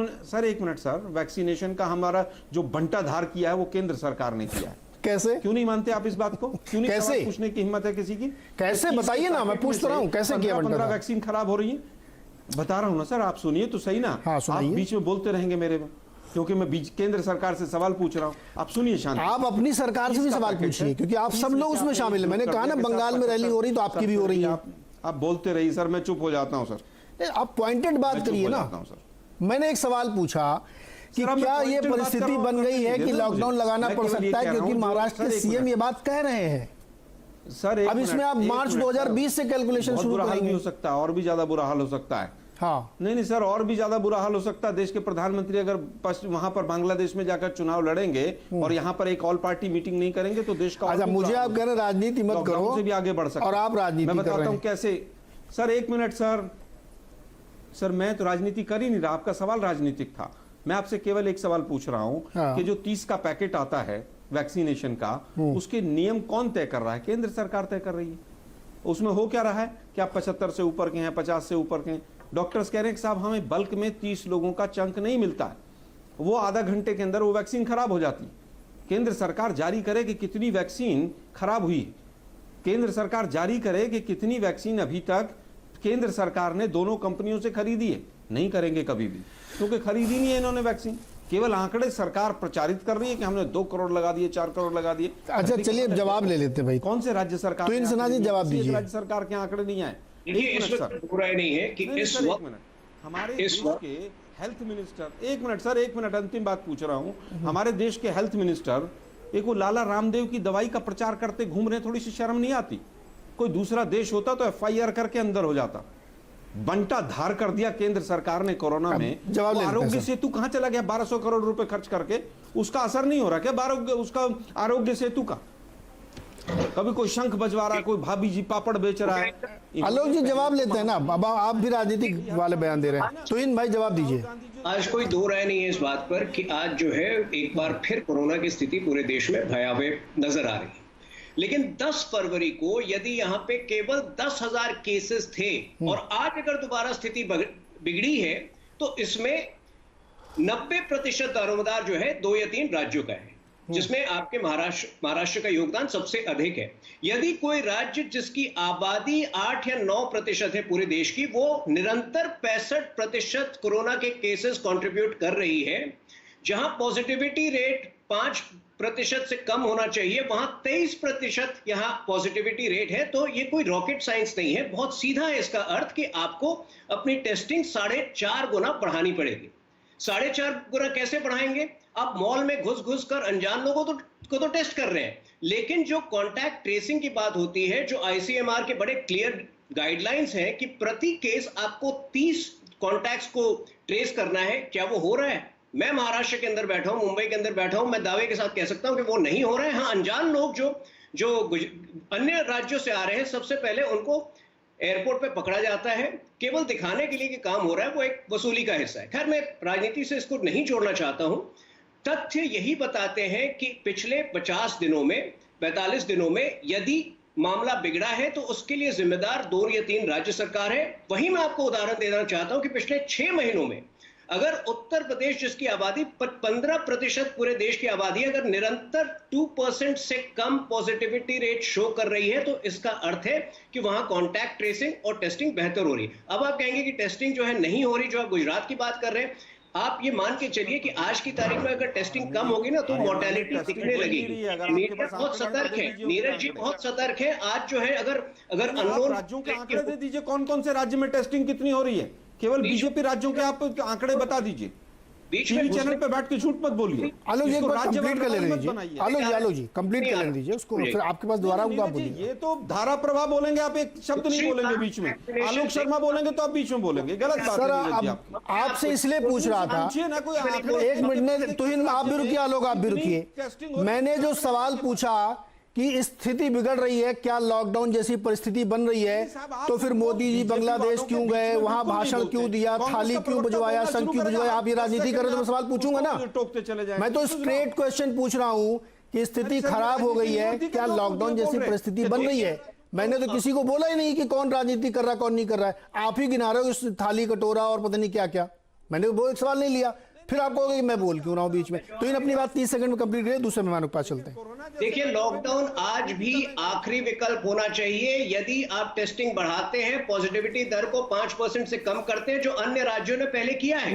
Sir एक minute sir, vaccination का हमारा जो बंटाधार किया है वो केंद्र सरकार ने किया है। कैसे? क्यों नहीं मानते आप इस बात को? क्यों नहीं कैसे पूछने की हिम्मत है किसी की? कैसे बताइए ना, मैं पूछ रहा हूँ कैसे किया? 15 वैक्सीन खराब हो रही है, बता रहा हूँ ना सर, आप सुनिए तो सही ना। हाँ, आप बीच में बोलते रहेंगे मेरे में, क्योंकि मैं केंद्र सरकार से सवाल पूछ रहा हूँ। आप सुनिए शांति, आप अपनी सरकार से भी सवाल पूछिए, क्योंकि आप सब लोग उसमें शामिल है। मैंने कहा ना, बंगाल में रैली हो रही तो आपकी भी हो रही है। आप बोलते रहिए सर, मैं चुप हो जाता हूँ सर। आप पॉइंटेड बात करिए ना। मैंने एक सवाल पूछा कि क्या ये परिस्थिति बन गई है कि लॉकडाउन लगाना पड़ सकता है, क्योंकि महाराष्ट्र के सीएम ये बात कह रहे हैं सर। अब इसमें आप मार्च 2020 से कैलकुलेशन शुरू करेंगे। हो सकता है, और भी ज्यादा बुरा हाल हो सकता है। हाँ, नहीं सर, और भी ज्यादा बुरा हाल हो सकता है। देश के प्रधानमंत्री अगर वहां पर बांग्लादेश में जाकर चुनाव लड़ेंगे और यहाँ पर एक ऑल पार्टी मीटिंग नहीं करेंगे तो देश का। अच्छा, मुझे आप कह रहे राजनीति मत करो, से भी आगे बढ़ सकते और आप राजनीति मैं बताता हूँ हैं कैसे। सर एक मिनट सर, मैं तो राजनीति कर ही नहीं रहा, आपका सवाल राजनीतिक था। मैं आपसे केवल एक सवाल पूछ रहा हूँ कि जो 30 का पैकेट आता है वैक्सीनेशन का, उसके नियम कौन तय कर रहा है? केंद्र सरकार तय कर रही है। उसमें हो क्या रहा है कि आप 75 से ऊपर के हैं, 50 से ऊपर के हैं। डॉक्टर्स कह रहे हैं कि साहब हमें बल्क में 30 लोगों का चंक नहीं मिलता है, वो आधा घंटे के अंदर वो वैक्सीन खराब हो जाती है। केंद्र सरकार जारी करे कि कितनी वैक्सीन खराब हुई है, केंद्र सरकार जारी करे कि कितनी वैक्सीन अभी तक केंद्र सरकार ने दोनों कंपनियों से खरीदी है। नहीं करेंगे कभी भी, क्योंकि खरीदी नहीं है इन्होंने वैक्सीन। केवल आंकड़े सरकार प्रचारित कर रही है कि हमने 2 करोड़ लगा दिए, 4 करोड़ लगा दिए। अच्छा चलिए, अब जवाब ले लेते भाई। कौन से राज्य सरकार? तो इन सनाजी जवाब दीजिए। राज्य सरकार के आंकड़े नहीं आए। बुराई नहीं है कि इस वक्त हमारे देश के हेल्थ मिनिस्टर, एक मिनट अंतिम बात पूछ रहा हूँ। हमारे देश के हेल्थ मिनिस्टर एक वो लाला रामदेव की दवाई का प्रचार करते घूम रहे, थोड़ी सी शर्म नहीं आती? कोई दूसरा देश होता तो FIR करके अंदर हो जाता। बंटा धार कर दिया केंद्र सरकार ने कोरोना में। आरोग्य सेतु कहां चला गया? 1200 करोड़ रुपए खर्च करके, उसका असर नहीं हो रहा क्या? उसका आरोग्य सेतु का कभी कोई शंख बजवा रहा, कोई भाभी जी पापड़ बेच रहा है। आलोक जी जवाब लेते हैं ना, अब आप भी राजनीतिक वाले बयान दे रहे हैं, तो इन भाई जवाब दीजिए। आज कोई दो राय नहीं है इस बात पर कि आज जो है एक बार फिर कोरोना की स्थिति पूरे देश में भयावह नजर आ रही है। लेकिन 10 फरवरी को यदि यहाँ पे केवल 10,000 केसेस थे और आज अगर दोबारा स्थिति बिगड़ी है तो इसमें 90% दारोमदार जो है 2 या 3 राज्यों का है, जिसमें आपके महाराष्ट्र का योगदान सबसे अधिक है। यदि कोई राज्य जिसकी आबादी 8 या 9% है पूरे देश की, वो निरंतर 65% कोरोना के केसेस कंट्रीब्यूट कर रही है, जहां पॉजिटिविटी रेट 5% से कम होना चाहिए, वहां 23% यहां पॉजिटिविटी रेट है, तो ये कोई रॉकेट साइंस नहीं है। बहुत सीधा है इसका अर्थ कि आपको अपनी टेस्टिंग 4.5 गुना बढ़ानी पड़ेगी। 4.5 गुना कैसे बढ़ाएंगे? आप मॉल में घुस कर अनजान लोगों को तो टेस्ट कर रहे हैं, लेकिन जो कॉन्टैक्ट ट्रेसिंग की बात होती है, जो ICMR के बड़े क्लियर गाइडलाइंस हैं कि प्रति केस आपको 30 कॉन्टैक्ट्स को ट्रेस करना है, क्या वो हो रहा है? मैं महाराष्ट्र के अंदर बैठा हूं, मुंबई के अंदर बैठा हूं, मैं दावे के साथ कह सकता हूं कि वो नहीं हो रहा है। हाँ, अनजान लोग जो अन्य राज्यों से आ रहे हैं, सबसे पहले उनको एयरपोर्ट पे पकड़ा जाता है, केवल दिखाने के लिए कि काम हो रहा है, वो एक वसूली का हिस्सा है। खैर, मैं राजनीति से इसको नहीं जोड़ना चाहता हूं। तथ्य यही बताते हैं कि पिछले 50 दिनों में, 45 दिनों में यदि मामला बिगड़ा है तो उसके लिए जिम्मेदार 2 या 3 राज्य सरकार है। वहीं मैं आपको उदाहरण देना चाहता हूं कि पिछले 6 महीनों में अगर उत्तर प्रदेश, जिसकी आबादी 15% पूरे देश की आबादी है, अगर निरंतर 2% से कम पॉजिटिविटी रेट शो कर रही है, तो इसका अर्थ है कि वहां कॉन्टैक्ट ट्रेसिंग और टेस्टिंग बेहतर हो रही है। अब आप कहेंगे कि टेस्टिंग जो है नहीं हो रही, जो आप गुजरात की बात कर रहे हैं, आप ये मान के चलिए कि आज की तारीख में अगर टेस्टिंग कम होगी ना तो मोर्टेलिटी दिखने लगेगी। नीरज बहुत सतर्क है, नीरज जी बहुत सतर्क है। आज जो है अगर अननोन राज्यों के आंकड़े दे दीजिए, कौन कौन से राज्य में टेस्टिंग कितनी हो रही है? केवल बीजेपी राज्यों के आप आंकड़े बता दीजिए। टीवी चैनल पे बैठ के झूठ मत बोलिए। आलोक जी कंप्लीट कर लेने दीजिए। आलोक जी कंप्लीट कर लेने दीजिए उसको, फिर आपके पास दोबारा होगा आप बोलिए। ये तो धारा प्रवाह बोलेंगे, आप एक शब्द नहीं बोलेंगे बीच में। आलोक शर्मा बोलेंगे तो आप बीच में बोलेंगे, गलत बात है। सर आपसे इसलिए पूछ रहा था, एक मिनट तुहिन आप भी रुकिए, आलोक आप भी रुकिए। मैंने जो सवाल पूछा कि स्थिति बिगड़ रही है, क्या लॉकडाउन जैसी परिस्थिति बन रही है, तो फिर मोदी जी बांग्लादेश क्यों गए, वहां भाषण क्यों दिया, थाली क्यों बजवाया, संघ क्यों बजवाया? आप ये राजनीति कर रहे तो मैं सवाल पूछूंगा ना। मैं तो स्ट्रेट क्वेश्चन पूछ रहा हूं कि स्थिति खराब हो गई है, क्या लॉकडाउन जैसी परिस्थिति बन रही है? मैंने तो किसी को बोला ही नहीं कि कौन राजनीति कर रहा है कौन नहीं कर रहा है। आप ही गिना रहे हो इस थाली कटोरा और पता नहीं क्या क्या। मैंने वो एक सवाल नहीं लिया, फिर आप कहोगे कि मैं बोल क्यों रहा हूं बीच में। तो इन अपनी बात 30 सेकंड में कंप्लीट करिए, दूसरे मेहमानों के पास चलते हैं। देखिए, लॉकडाउन आज भी आखिरी विकल्प होना चाहिए। यदि आप टेस्टिंग बढ़ाते हैं, पॉजिटिविटी दर को 5% से कम करते हैं, जो अन्य राज्यों ने पहले किया है।